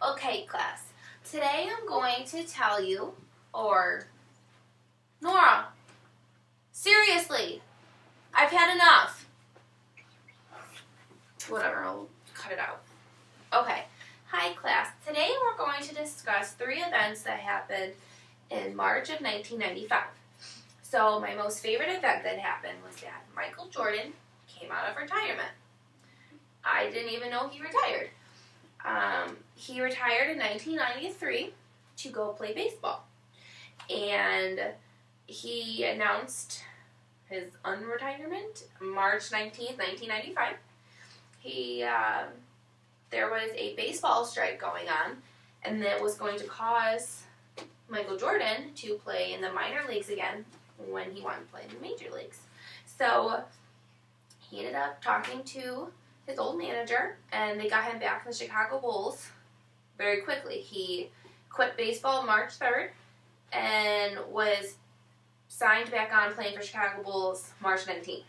Okay, class. Today I'm going to tell you, Nora, seriously, I've had enough. Whatever, I'll cut it out. Okay. Hi, class. Today we're going to discuss 3 events that happened in March of 1995. So my most favorite event that happened was that Michael Jordan came out of retirement. I didn't even know he retired. He retired in 1993 to go play baseball. And he announced his unretirement March 19th, 1995. There was a baseball strike going on, and that was going to cause Michael Jordan to play in the minor leagues again when he wanted to play in the major leagues. So he ended up talking to his old manager, and they got him back in the Chicago Bulls very quickly. He quit baseball March 3rd and was signed back on playing for Chicago Bulls March 19th.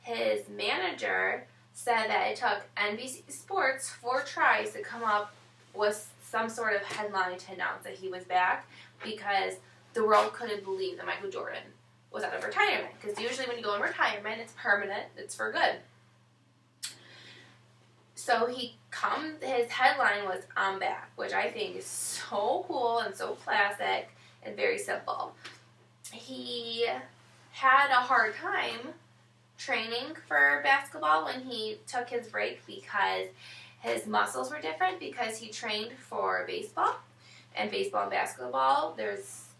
His manager said that it took NBC Sports 4 tries to come up with some sort of headline to announce that he was back because the world couldn't believe that Michael Jordan was out of retirement. Because usually when you go in retirement, it's permanent, it's for good. So his headline was "I'm back," which I think is so cool and so classic and very simple. He had a hard time training for basketball when he took his break because his muscles were different because he trained for baseball. And baseball and basketball,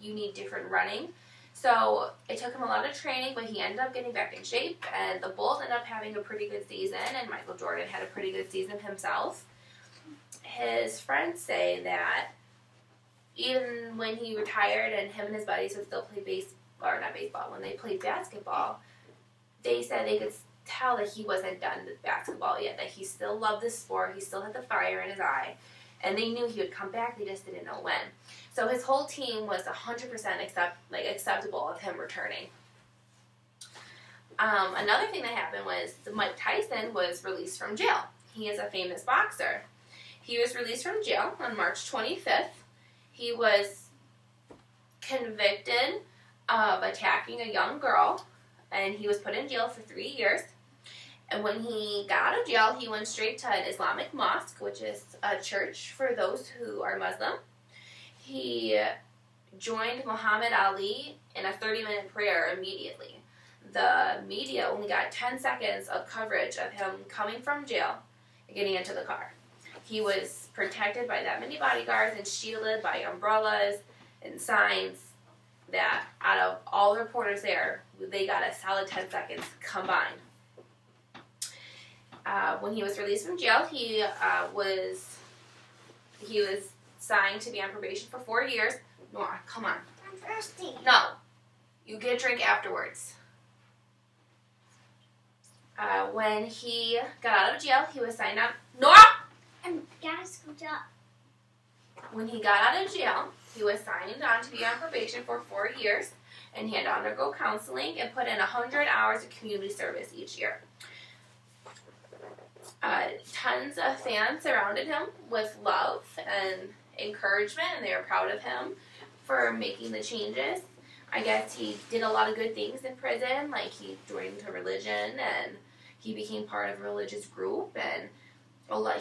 you need different running. So it took him a lot of training, but he ended up getting back in shape, and the Bulls ended up having a pretty good season, and Michael Jordan had a pretty good season himself. His friends say that even when he retired and him and his buddies would still play when they played basketball, they said they could tell that he wasn't done with basketball yet, that he still loved the sport, he still had the fire in his eye, and they knew he would come back, they just didn't know when. So his whole team was 100% acceptable of him returning. Another thing that happened was Mike Tyson was released from jail. He is a famous boxer. He was released from jail on March 25th. He was convicted of attacking a young girl, and he was put in jail for 3 years. And when he got out of jail, he went straight to an Islamic mosque, which is a church for those who are Muslim. He joined Muhammad Ali in a 30-minute prayer immediately. The media only got 10 seconds of coverage of him coming from jail and getting into the car. He was protected by that many bodyguards and shielded by umbrellas and signs that out of all the reporters there, they got a solid 10 seconds combined. When he was released from jail, he was signed to be on probation for 4 years. Nora, come on. I'm thirsty. No. You get a drink afterwards. When he got out of jail, he was signed up. Nora! I'm gonna scoot up. When he got out of jail, he was signed on to be on probation for 4 years, and he had to undergo counseling and put in 100 hours of community service each year. Tons of fans surrounded him with love and encouragement, and they were proud of him for making the changes. I guess he did a lot of good things in prison, like he joined a religion and he became part of a religious group, and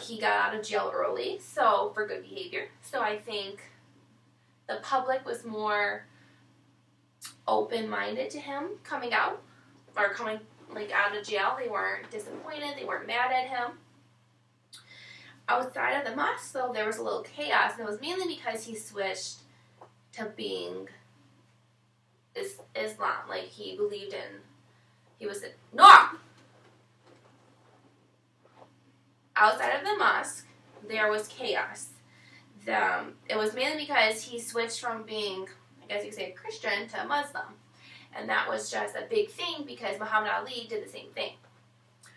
he got out of jail early, so for good behavior. So I think the public was more open-minded to him coming out or coming out of jail. They weren't disappointed. They weren't mad at him. Outside of the mosque, though, there was a little chaos, and it was mainly because he switched to being Islam. Outside of the mosque, there was chaos. It was mainly because he switched from being, I guess you could say, a Christian to a Muslim. And that was just a big thing because Muhammad Ali did the same thing.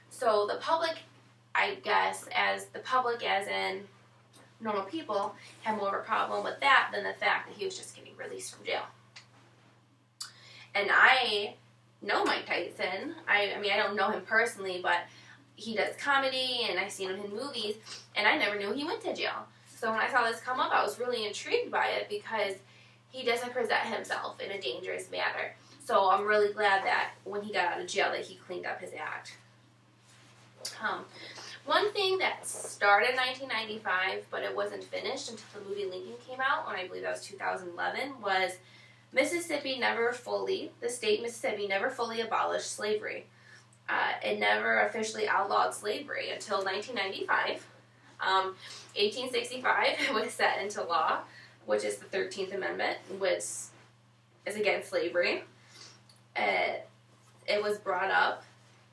So the public, as in normal people, had more of a problem with that than the fact that he was just getting released from jail. And I know Mike Tyson. I don't know him personally, but he does comedy, and I've seen him in movies, and I never knew he went to jail. So when I saw this come up, I was really intrigued by it because he doesn't present himself in a dangerous manner. So I'm really glad that when he got out of jail that he cleaned up his act. One thing that started in 1995, but it wasn't finished until the movie Lincoln came out, and I believe that was 2011, was the state Mississippi never fully abolished slavery. It never officially outlawed slavery until 1995. 1865 it was set into law, which is the 13th Amendment, which is against slavery. It was brought up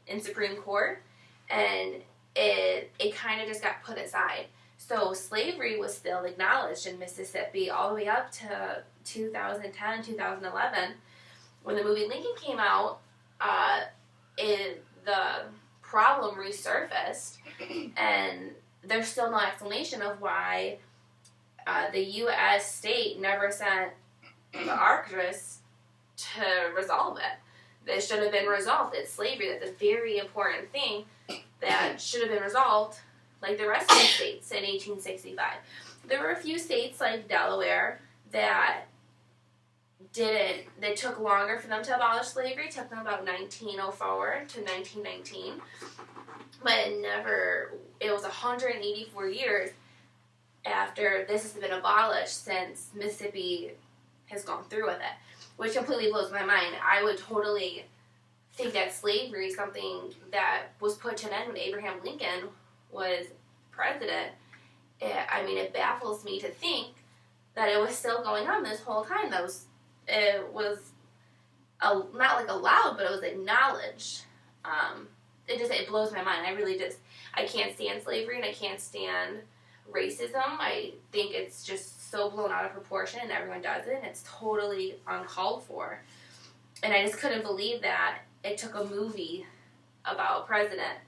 in Supreme Court, and it kind of just got put aside. So slavery was still acknowledged in Mississippi all the way up to 2010, 2011. When the movie Lincoln came out, the problem resurfaced, and there's still no explanation of why the U.S. state never sent the Arcturus to resolve it. This should have been resolved. It's slavery. That's a very important thing that should have been resolved like the rest of the states in 1865. There were a few states like Delaware that didn't. They took longer for them to abolish slavery. It took them about 1904 to 1919. But it was 184 years after this has been abolished since Mississippi has gone through with it, which completely blows my mind. I would totally think that slavery is something that was put to an end when Abraham Lincoln was president. It baffles me to think that it was still going on this whole time. It was not like allowed, but it was acknowledged. It blows my mind. I can't stand slavery, and I can't stand racism. I think it's just so blown out of proportion, and everyone does it, and it's totally uncalled for. And I just couldn't believe that it took a movie about a president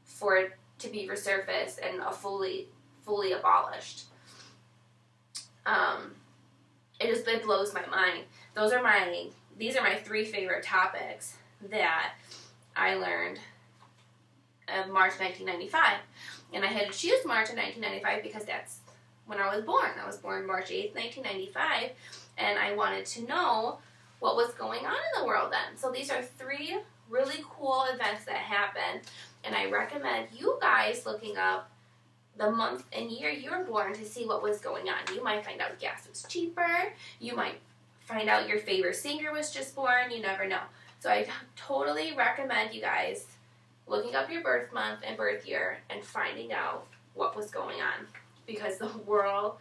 for it to be resurfaced and fully abolished. It blows my mind. These are my three favorite topics that I learned of March 1995. And I had to choose March of 1995 because that's when I was born. I was born March 8th, 1995, and I wanted to know what was going on in the world then. So these are three really cool events that happened, and I recommend you guys looking up the month and year you were born to see what was going on. You might find out gas was cheaper. You might find out your favorite singer was just born. You never know. So I totally recommend you guys looking up your birth month and birth year and finding out what was going on, because the world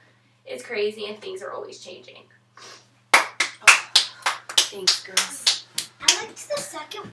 is crazy and things are always changing. Thanks, girls. I liked the second